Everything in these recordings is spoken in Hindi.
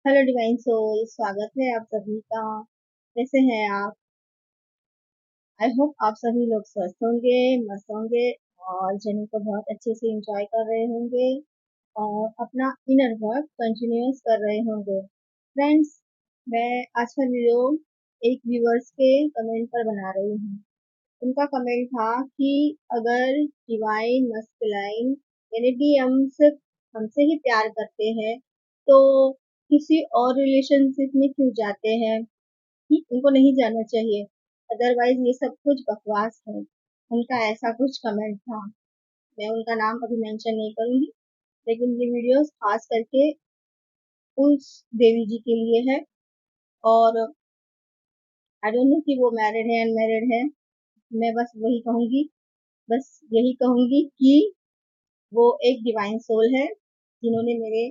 हेलो डिवाइन सोल, स्वागत है आप सभी का। कैसे हैं आप? आई होप आप सभी लोग स्वस्थ होंगे, मस्त होंगे और जर्नी को बहुत अच्छे से एंजॉय कर रहे होंगे और अपना इनर वर्क कंटिन्यूस कर रहे होंगे। फ्रेंड्स, मैं आज का वीडियो एक व्यूअर्स के कमेंट पर बना रही हूँ। उनका कमेंट था कि अगर डिवाइन मस्कुलाइन यानी डीएम सिर्फ हमसे ही प्यार करते हैं तो किसी और रिलेशनशिप में क्यों जाते हैं? उनको नहीं जाना चाहिए, अदरवाइज ये सब कुछ बकवास है। उनका ऐसा कुछ कमेंट था। मैं उनका नाम अभी मेंशन नहीं करूंगी, लेकिन ये वीडियोस खास करके उस देवी जी के लिए है। और आई डोंट नो कि वो मैरिड है अनमैरिड है। मैं बस वही कहूंगी, बस यही कहूंगी कि वो एक डिवाइन सोल है जिन्होंने मेरे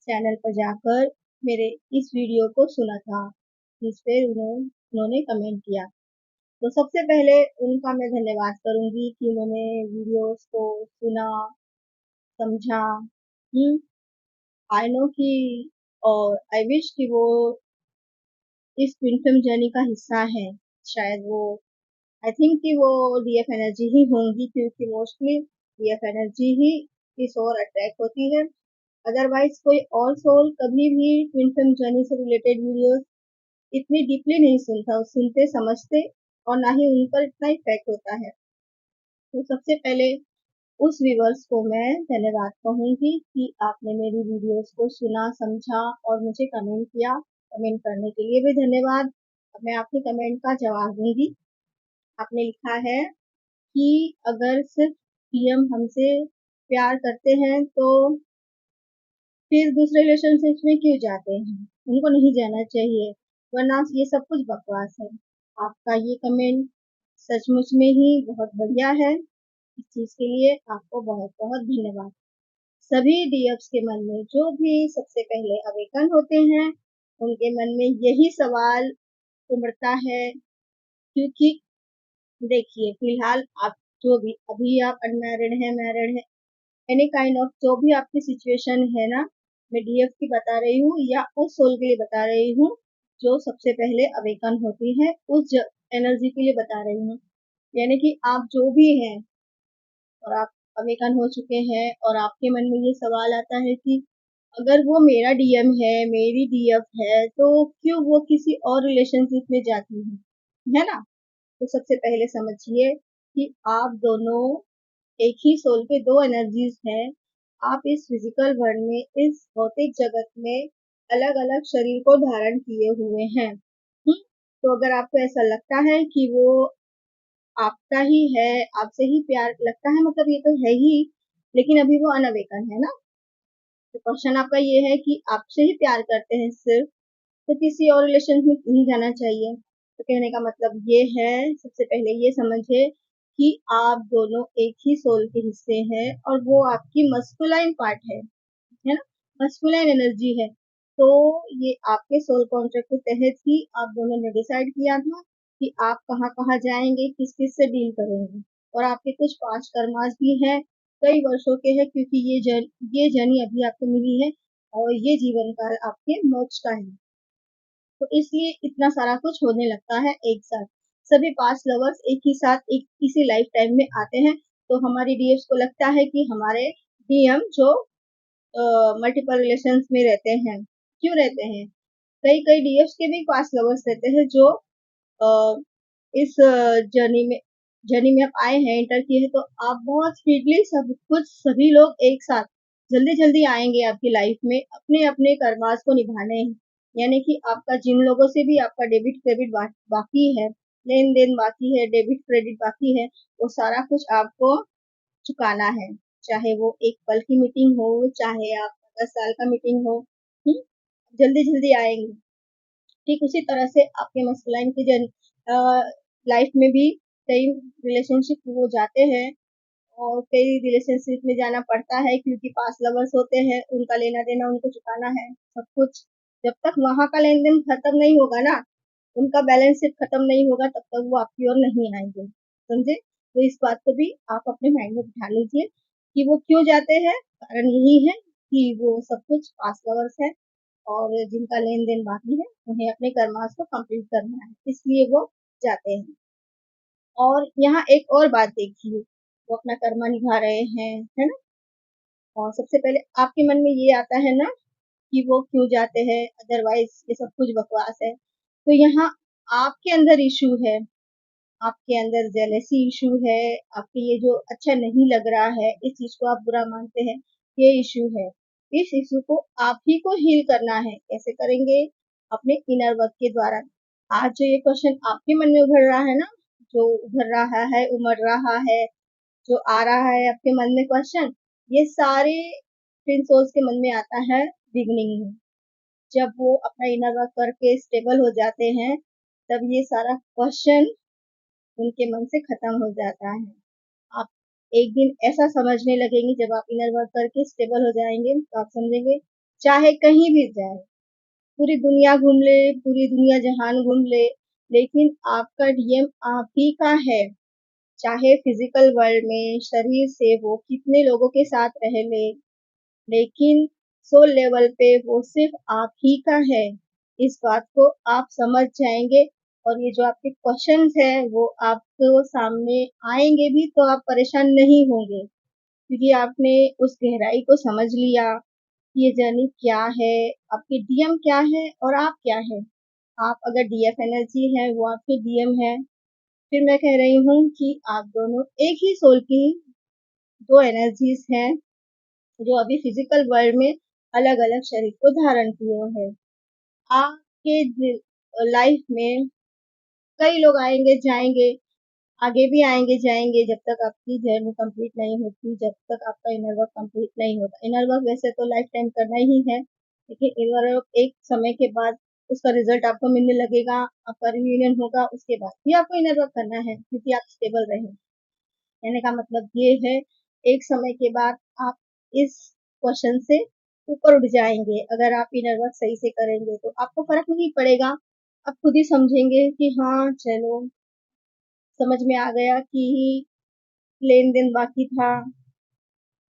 चैनल पर जाकर मेरे इस वीडियो को सुना था, जिस पे उन्होंने कमेंट किया। तो सबसे पहले उनका मैं धन्यवाद करूंगी कि उन्होंने वीडियोस को सुना, समझा। आई नो कि और आई विश कि वो इस ट्विन फिल्म जर्नी का हिस्सा है। शायद वो, आई थिंक कि वो डीएफ एनर्जी ही होंगी, क्योंकि मोस्टली डीएफ एनर्जी ही इस ओर अट्रैक्ट होती है। अदरवाइज कोई और सोल कभी भी ट्विन फिल्म जर्नी से रिलेटेड वीडियोस इतनी डीपली नहीं सुनता, सुनते समझते और ना ही उन पर इतना इफेक्ट होता है। तो सबसे पहले उस व्यूवर्स को मैं धन्यवाद कहूंगी कि आपने मेरी वीडियोस को सुना, समझा और मुझे कमेंट किया। कमेंट करने के लिए भी धन्यवाद। अब मैं आपके कमेंट का जवाब दूंगी। आपने लिखा है कि अगर सिर्फ पीएम हमसे प्यार करते हैं तो फिर दूसरे रिलेशनशिप में क्यों जाते हैं? उनको नहीं जाना चाहिए, वरना ये सब कुछ बकवास है। आपका ये कमेंट सचमुच में ही बहुत बढ़िया है। इस चीज के लिए आपको बहुत बहुत धन्यवाद। सभी डीएफ्स के मन में जो भी सबसे पहले अवेकन होते हैं, उनके मन में यही सवाल उमड़ता है। क्योंकि देखिए, फिलहाल आप जो भी अभी आप अनमैरिड है, मैरिड है, एनी काइंड ऑफ जो भी आपकी सिचुएशन है ना, मैं डीएफ की बता रही हूँ या उस सोल के लिए बता रही हूँ जो सबसे पहले अवेकन होती है, उस एनर्जी के लिए बता रही हूँ। यानी कि आप जो भी हैं और आप अवेकन हो चुके हैं और आपके मन में ये सवाल आता है कि अगर वो मेरा डीएम है, मेरी डीएफ है, तो क्यों वो किसी और रिलेशनशिप में जाती है ना? तो सबसे पहले समझिए कि आप दोनों एक ही सोल के दो एनर्जीज हैं। आप इस फिजिकल वर्ल्ड में, इस भौतिक जगत में अलग अलग शरीर को धारण किए हुए हैं। तो अगर आपको ऐसा लगता है कि वो आपका ही है, आपसे ही प्यार लगता है, मतलब ये तो है ही, लेकिन अभी वो अनअवेकन है ना। तो क्वेश्चन आपका ये है कि आपसे ही प्यार करते हैं सिर्फ, तो किसी और रिलेशन में नहीं जाना चाहिए। तो कहने का मतलब ये है, सबसे पहले ये समझे कि आप दोनों एक ही सोल के हिस्से हैं और वो आपकी मस्कुलाइन पार्ट है ना, मस्कुलाइन एनर्जी है। तो ये आपके सोल कॉन्ट्रैक्ट के तहत ही आप दोनों ने डिसाइड किया था कि आप कहाँ कहाँ जाएंगे, किस किस से डील करेंगे। और आपके कुछ पास्ट कर्मास भी हैं, कई वर्षों के हैं, क्योंकि ये जर्नी अभी आपको मिली है और ये जीवन काल आपके मोक्ष का है। तो इसलिए इतना सारा कुछ होने लगता है एक साथ। सभी पास्ट लवर्स एक ही साथ एक इसी लाइफ टाइम में आते हैं। तो हमारी डीएम्स को लगता है कि हमारे डीएम जो मल्टीपल रिलेशंस में रहते हैं, क्यों रहते हैं? कई कई डीएफ्स के भी पास्ट लवर्स रहते हैं जो अ, इस जर्नी में आप आए हैं, एंटर किए हैं, तो आप बहुत स्पीडली सब कुछ सभी लोग एक साथ जल्दी जल्दी आएंगे आपकी लाइफ में अपने अपने कर्मास को निभाने। यानी कि आपका जिन लोगों से भी आपका डेबिट क्रेडिट बाकी है, लेन देन बाकी है, डेबिट क्रेडिट बाकी है, वो सारा कुछ आपको चुकाना है। चाहे वो एक पल की मीटिंग हो, चाहे आपका 10 साल का मीटिंग हो, जल्दी जल्दी आएंगे। ठीक उसी तरह से आपके मस्कुलाइन की लाइफ में भी कई रिलेशनशिप वो जाते हैं और कई रिलेशनशिप में जाना पड़ता है, क्योंकि पास लवर्स होते हैं, उनका लेना देना उनको चुकाना है सब कुछ। जब तक वहां का लेन देन खत्म नहीं होगा ना, उनका बैलेंस शीट खत्म नहीं होगा, तब तक वो आपकी ओर नहीं आएंगे। समझे? तो इस बात को भी आप अपने माइंड में बिठा लीजिए कि वो क्यों जाते हैं। कारण यही है कि वो सब कुछ पास लवर्स है और जिनका लेन देन बाकी है उन्हें अपने कर्मास को कंप्लीट करना है, इसलिए वो जाते हैं। और यहाँ एक और बात देखिए, वो अपना कर्मा निभा रहे हैं, है ना। और सबसे पहले आपके मन में ये आता है ना कि वो क्यों जाते हैं, अदरवाइज ये सब कुछ बकवास है। तो यहाँ आपके अंदर इशू है, आपके अंदर जेलेसी इशू है, आपके ये जो अच्छा नहीं लग रहा है, इस चीज को आप बुरा मानते हैं, ये इशू है। इस इशू को आप ही को हील करना है। कैसे करेंगे? अपने इनर वर्क के द्वारा। आज जो ये क्वेश्चन आपके मन में उभर रहा है ना, जो उभर रहा है, उमड़ रहा है, जो आ रहा है आपके मन में क्वेश्चन, ये सारे ट्विन सोल्स के मन में आता है बिगनिंग में। जब वो अपना इनर वर्क करके स्टेबल हो जाते हैं, तब ये सारा क्वेश्चन उनके मन से खत्म हो जाता है। आप एक दिन ऐसा समझने लगेंगे, जब आप इनर वर्क करके स्टेबल हो जाएंगे तो आप समझेंगे चाहे कहीं भी जाए, पूरी दुनिया घूम ले, पूरी दुनिया जहान घूम ले, लेकिन आपका डीएम आप ही का है। चाहे फिजिकल वर्ल्ड में शरीर से वो कितने लोगों के साथ रह ले, लेकिन सोल लेवल पे वो सिर्फ आप ही का है। इस बात को आप समझ जाएंगे, और ये जो आपके क्वेश्चंस है वो आपको सामने आएंगे भी तो आप परेशान नहीं होंगे, क्योंकि आपने उस गहराई को समझ लिया कि ये जर्नी क्या है, आपके डीएम क्या है और आप क्या है। आप अगर डीएफ एनर्जी है, वो आपके डीएम है, फिर मैं कह रही हूँ कि आप दोनों एक ही सोल की दो एनर्जीज हैं, जो अभी फिजिकल वर्ल्ड में अलग अलग शरीर को धारण किए हैं। आपके लाइफ में कई लोग आएंगे जाएंगे, आगे भी आएंगे जाएंगे, जब तक आपकी जर्नी कंप्लीट नहीं होती, जब तक आपका इनर वर्क कंप्लीट नहीं होता। इनर वर्क वैसे तो लाइफ टाइम करना ही है, लेकिन इनर वर्क एक समय के बाद उसका रिजल्ट आपको मिलने लगेगा, आपका रियूनियन होगा, उसके बाद भी आपको इनर वर्क करना है, क्योंकि आप स्टेबल रहें। कहने का मतलब ये है, एक समय के बाद आप इस क्वेश्चन से ऊपर उठ जाएंगे। अगर आप इनर वर्क सही से करेंगे तो आपको फर्क नहीं पड़ेगा, आप खुद ही समझेंगे कि हाँ चलो, समझ में आ गया कि लेन देन बाकी था।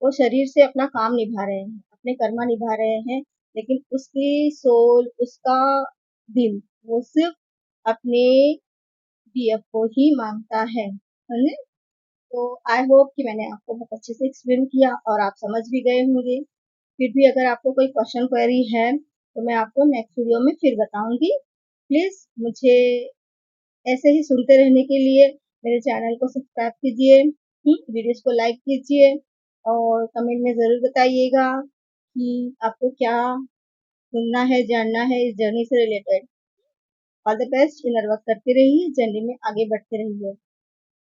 वो शरीर से अपना काम निभा रहे हैं, अपने कर्मा निभा रहे हैं, लेकिन उसकी सोल, उसका दिल, वो सिर्फ अपने डीएफ को ही मांगता है। तो आई होप कि मैंने आपको बहुत अच्छे से एक्सप्लेन किया और आप समझ भी गए होंगे। फिर भी अगर आपको कोई क्वेश्चन क्वेरी है तो मैं आपको नेक्स्ट वीडियो में फिर बताऊंगी। प्लीज मुझे ऐसे ही सुनते रहने के लिए मेरे चैनल को सब्सक्राइब कीजिए, वीडियोस को लाइक कीजिए, और कमेंट में ज़रूर बताइएगा कि आपको क्या सुनना है, जानना है इस जर्नी से related. All the best, inner work करते रहिए, जर्नी में आगे बढ़ते रहिए।